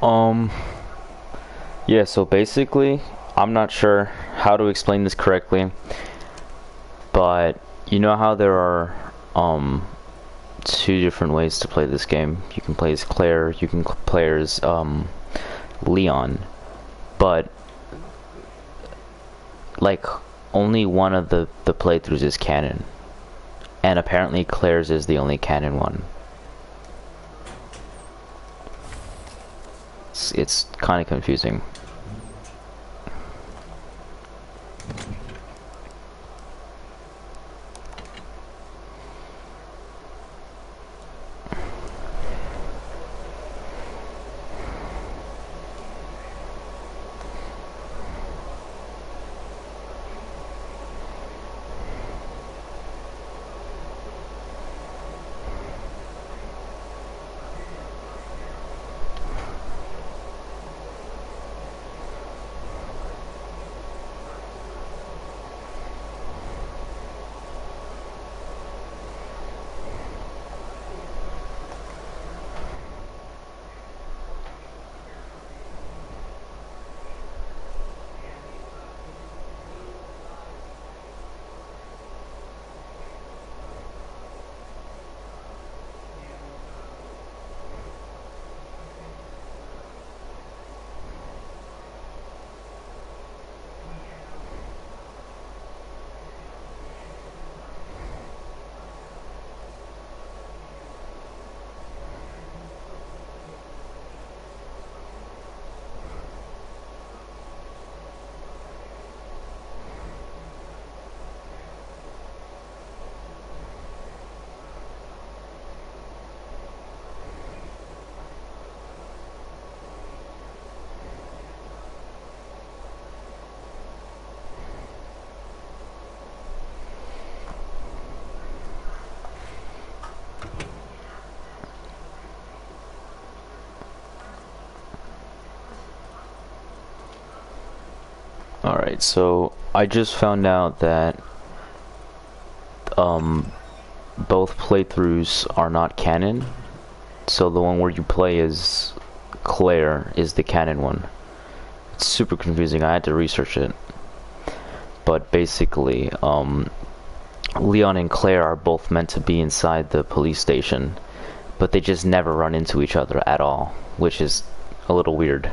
Um, yeah, so basically, I'm not sure how to explain this correctly, but you know how there are two different ways to play this game. You can play as Claire, you can play as Leon, but like only one of the playthroughs is canon, and apparently Claire's is the only canon one. It's kind of confusing. Alright, so I just found out that both playthroughs are not canon. So the one where you play as Claire is the canon one. It's super confusing. I had to research it. But basically, Leon and Claire are both meant to be inside the police station, but they just never run into each other at all, which is a little weird.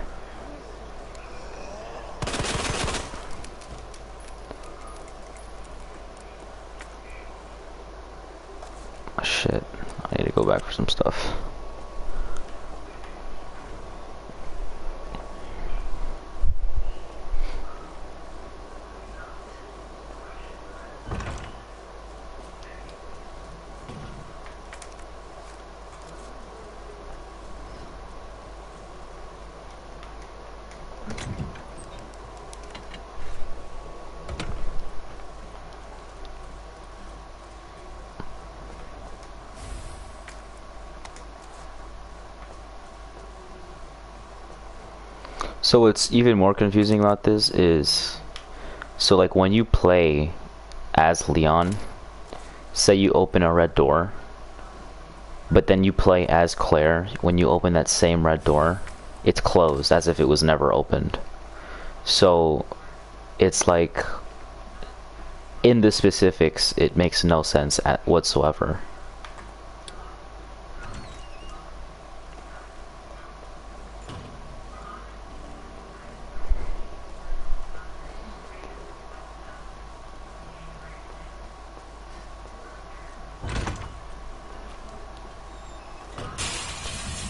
Shit, I need to go back for some stuff. So what's even more confusing about this is, so like when you play as Leon, say you open a red door, but then you play as Claire, when you open that same red door, it's closed as if it was never opened. So it's like, in the specifics, it makes no sense whatsoever.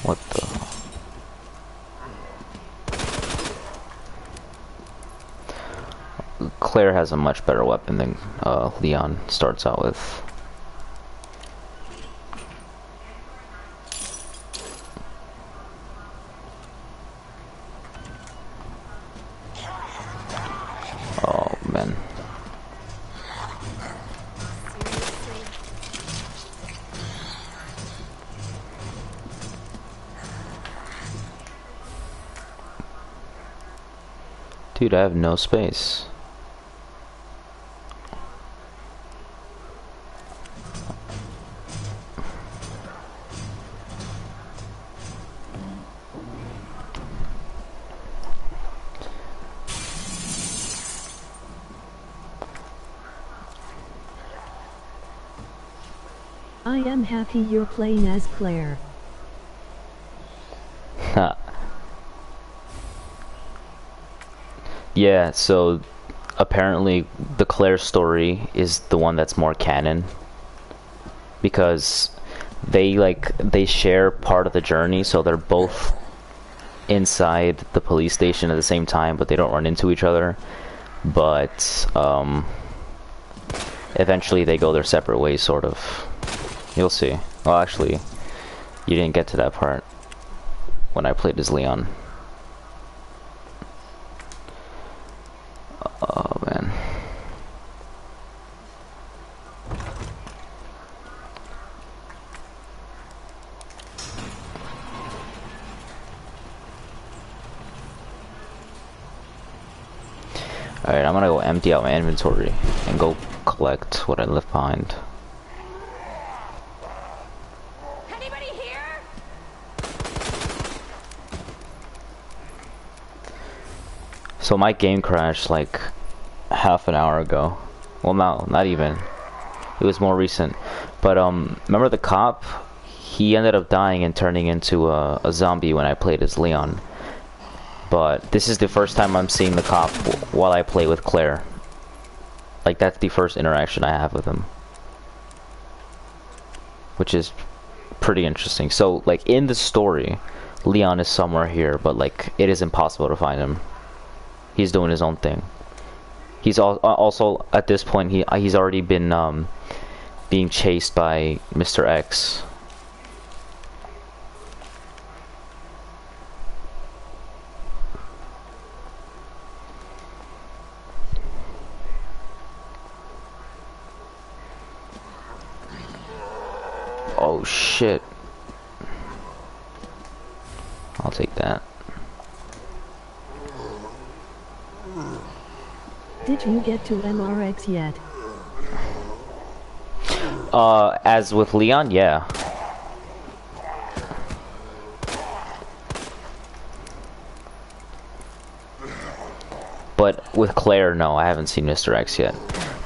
What the? Claire has a much better weapon than Leon starts out with. Oh man. Dude, I have no space. I am happy you're playing as Claire. Yeah, so apparently the Claire story is the one that's more canon because they share part of the journey, so they're both inside the police station at the same time, but they don't run into each other. But eventually they go their separate ways, sort of. You'll see. Well, actually, you didn't get to that part when I played as Leon. Oh man. Alright, I'm gonna go empty out my inventory and go collect what I left behind. Anybody here? So my game crashed like half an hour ago. Well, no, not even. It was more recent. But remember the cop? He ended up dying and turning into a zombie when I played as Leon. But this is the first time I'm seeing the cop while I play with Claire. Like, that's the first interaction I have with him. Which is pretty interesting. So, like, in the story, Leon is somewhere here, but, like, it is impossible to find him. He's doing his own thing. He's also, at this point, he's already been being chased by Mr. X. Oh shit. I'll take that. Did you get to MRX yet? As with Leon, yeah. But with Claire, no, I haven't seen Mr. X yet.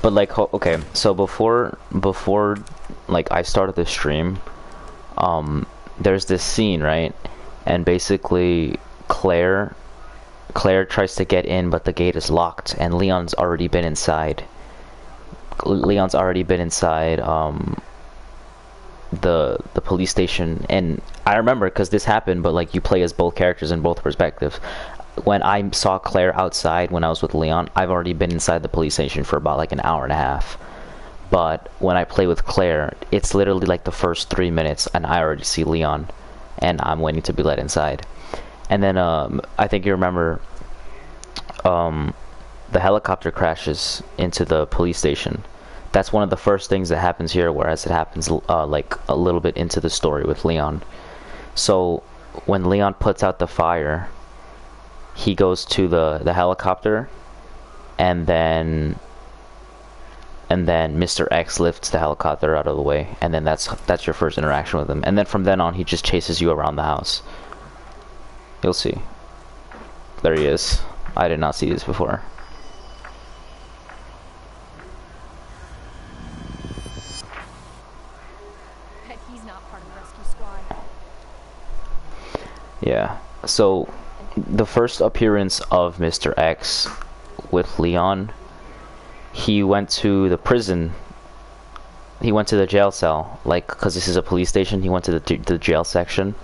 But like, okay, so before like I started the stream, there's this scene, right? And basically Claire tries to get in, but the gate is locked, and Leon's already been inside. Leon's already been inside the police station, and I remember because this happened, but like you play as both characters in both perspectives. When I saw Claire outside when I was with Leon, I've already been inside the police station for about like an hour and a half. But when I play with Claire, it's literally like the first 3 minutes and I already see Leon and I'm waiting to be let inside. And then I think you remember the helicopter crashes into the police station. That's one of the first things that happens here, whereas it happens like a little bit into the story with Leon. So when Leon puts out the fire, he goes to the helicopter, and then Mr. X lifts the helicopter out of the way, and then that's your first interaction with him. And then from then on, he just chases you around the house. You'll see. There he is. I did not see this before. Bet he's not part of the rescue squad. Yeah. So the first appearance of Mr. X with Leon, he went to the prison. He went to the jail cell, like, because this is a police station. He went to the jail section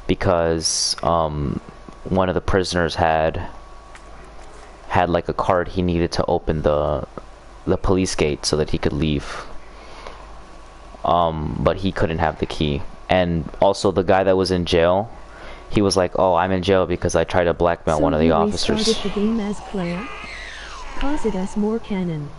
because one of the prisoners had like a card he needed to open the police gate so that he could leave. But he couldn't have the key. And also the guy that was in jail, he was like, "Oh, I'm in jail because I tried to blackmail one of the officers." So you restarted the game as Claire? Cause it as more canon.